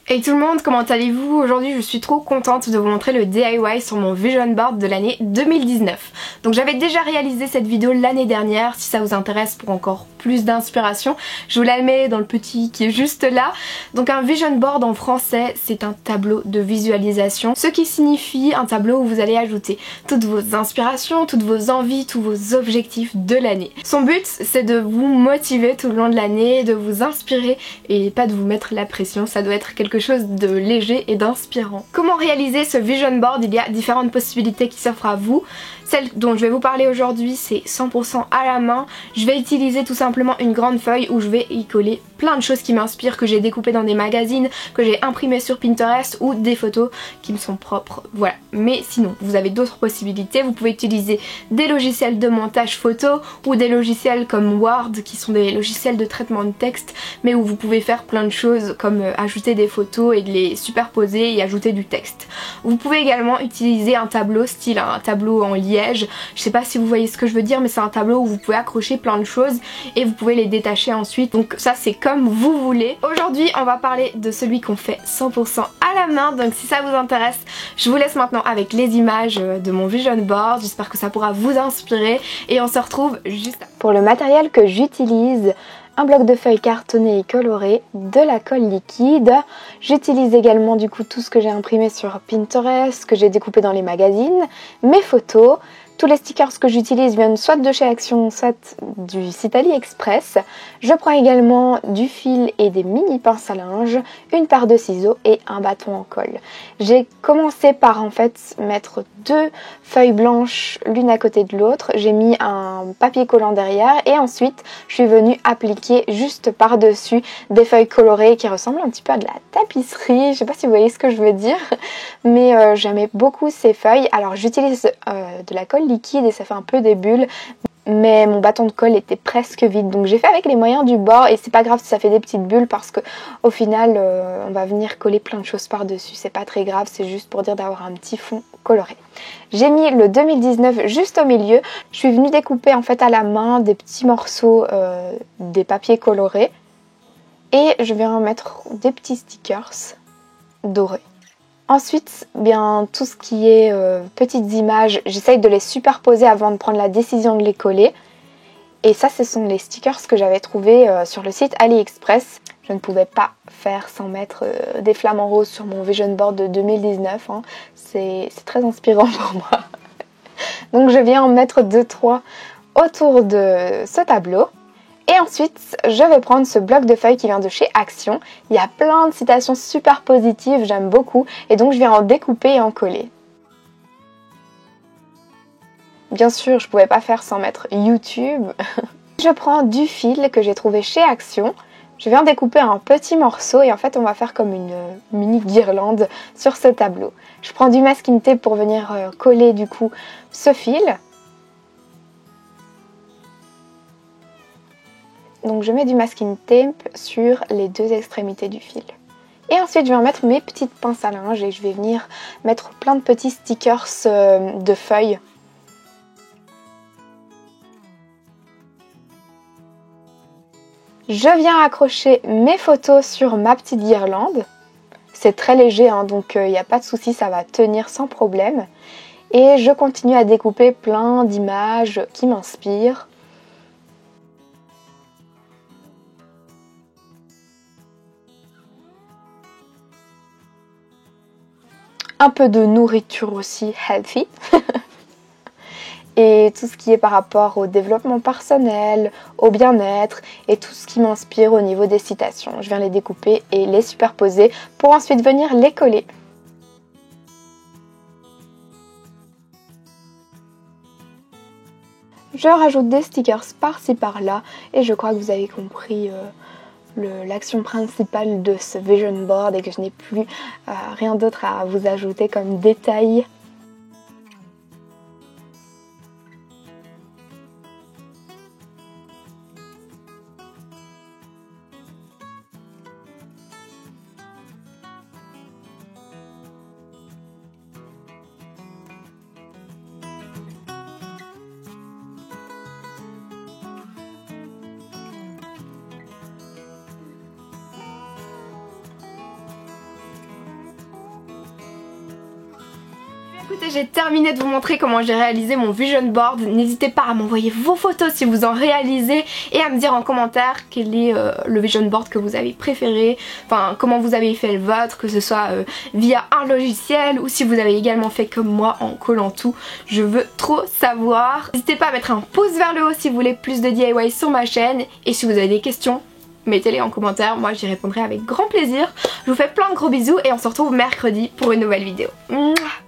Hey tout le monde, comment allez-vous? Aujourd'hui je suis trop contente de vous montrer le DIY sur mon vision board de l'année 2019. Donc j'avais déjà réalisé cette vidéo l'année dernière, si ça vous intéresse pour encore plus d'inspiration, je vous la mets dans le petit qui est juste là. Donc un vision board en français c'est un tableau de visualisation, ce qui signifie un tableau où vous allez ajouter toutes vos inspirations, toutes vos envies, tous vos objectifs de l'année. Son but c'est de vous motiver tout le long de l'année, de vous inspirer et pas de vous mettre la pression, ça doit être quelque chose de léger et d'inspirant. Comment réaliser ce vision board? Il y a différentes possibilités qui s'offrent à vous. Celle dont je vais vous parler aujourd'hui c'est 100% à la main. Je vais utiliser tout simplement une grande feuille où je vais y coller plein de choses qui m'inspirent, que j'ai découpées dans des magazines, que j'ai imprimées sur Pinterest ou des photos qui me sont propres. Voilà. Mais sinon, vous avez d'autres possibilités. Vous pouvez utiliser des logiciels de montage photo ou des logiciels comme Word qui sont des logiciels de traitement de texte mais où vous pouvez faire plein de choses comme ajouter des photos et de les superposer et ajouter du texte. Vous pouvez également utiliser un tableau style un tableau en liège. Je sais pas si vous voyez ce que je veux dire mais c'est un tableau où vous pouvez accrocher plein de choses et vous pouvez les détacher ensuite. Donc ça c'est comme vous voulez. Aujourd'hui on va parler de celui qu'on fait 100% à la main, donc si ça vous intéresse je vous laisse maintenant avec les images de mon vision board. J'espère que ça pourra vous inspirer et on se retrouve juste après. Pour le matériel que j'utilise, un bloc de feuilles cartonnées et colorées, de la colle liquide. J'utilise également du coup tout ce que j'ai imprimé sur Pinterest, que j'ai découpé dans les magazines, mes photos. Tous les stickers que j'utilise viennent soit de chez Action, soit du site AliExpress. Je prends également du fil et des mini pinces à linge, une paire de ciseaux et un bâton en colle. J'ai commencé par en fait mettre deux feuilles blanches l'une à côté de l'autre. J'ai mis un papier collant derrière et ensuite je suis venue appliquer juste par-dessus des feuilles colorées qui ressemblent un petit peu à de la tapisserie. Je sais pas si vous voyez ce que je veux dire, mais j'aimais beaucoup ces feuilles. Alors j'utilise de la colle liquide et ça fait un peu des bulles, mais mon bâton de colle était presque vide donc j'ai fait avec les moyens du bord et c'est pas grave si ça fait des petites bulles parce que au final on va venir coller plein de choses par dessus, c'est pas très grave, c'est juste pour dire d'avoir un petit fond coloré. J'ai mis le 2019 juste au milieu. Je suis venue découper en fait à la main des petits morceaux des papiers colorés et je vais en mettre des petits stickers dorés. Ensuite, bien tout ce qui est petites images, j'essaye de les superposer avant de prendre la décision de les coller. Et ça, ce sont les stickers que j'avais trouvés sur le site AliExpress. Je ne pouvais pas faire sans mettre des flamants roses sur mon vision board de 2019. Hein. C'est très inspirant pour moi. Donc je viens en mettre 2-3 autour de ce tableau. Et ensuite, je vais prendre ce bloc de feuilles qui vient de chez Action. Il y a plein de citations super positives, j'aime beaucoup. Et donc je viens en découper et en coller. Bien sûr, je ne pouvais pas faire sans mettre YouTube. Je prends du fil que j'ai trouvé chez Action. Je viens découper un petit morceau et en fait on va faire comme une mini guirlande sur ce tableau. Je prends du masking tape pour venir coller du coup ce fil. Donc je mets du masking tape sur les deux extrémités du fil. Et ensuite je vais en mettre mes petites pinces à linge et je vais venir mettre plein de petits stickers de feuilles. Je viens accrocher mes photos sur ma petite guirlande. C'est très léger hein, donc il n'y a pas de souci, ça va tenir sans problème. Et je continue à découper plein d'images qui m'inspirent. Un peu de nourriture aussi healthy. Et tout ce qui est par rapport au développement personnel, au bien-être et tout ce qui m'inspire au niveau des citations. Je viens les découper et les superposer pour ensuite venir les coller. Je rajoute des stickers par-ci par-là et je crois que vous avez compris l'action principale de ce vision board et que je n'ai plus rien d'autre à vous ajouter comme détail. Écoutez, j'ai terminé de vous montrer comment j'ai réalisé mon vision board. N'hésitez pas à m'envoyer vos photos si vous en réalisez et à me dire en commentaire quel est le vision board que vous avez préféré, enfin comment vous avez fait le vôtre, que ce soit via un logiciel ou si vous avez également fait comme moi en collant tout. Je veux trop savoir. N'hésitez pas à mettre un pouce vers le haut si vous voulez plus de DIY sur ma chaîne et si vous avez des questions, mettez-les en commentaire, moi j'y répondrai avec grand plaisir. Je vous fais plein de gros bisous et on se retrouve mercredi pour une nouvelle vidéo. Mouah.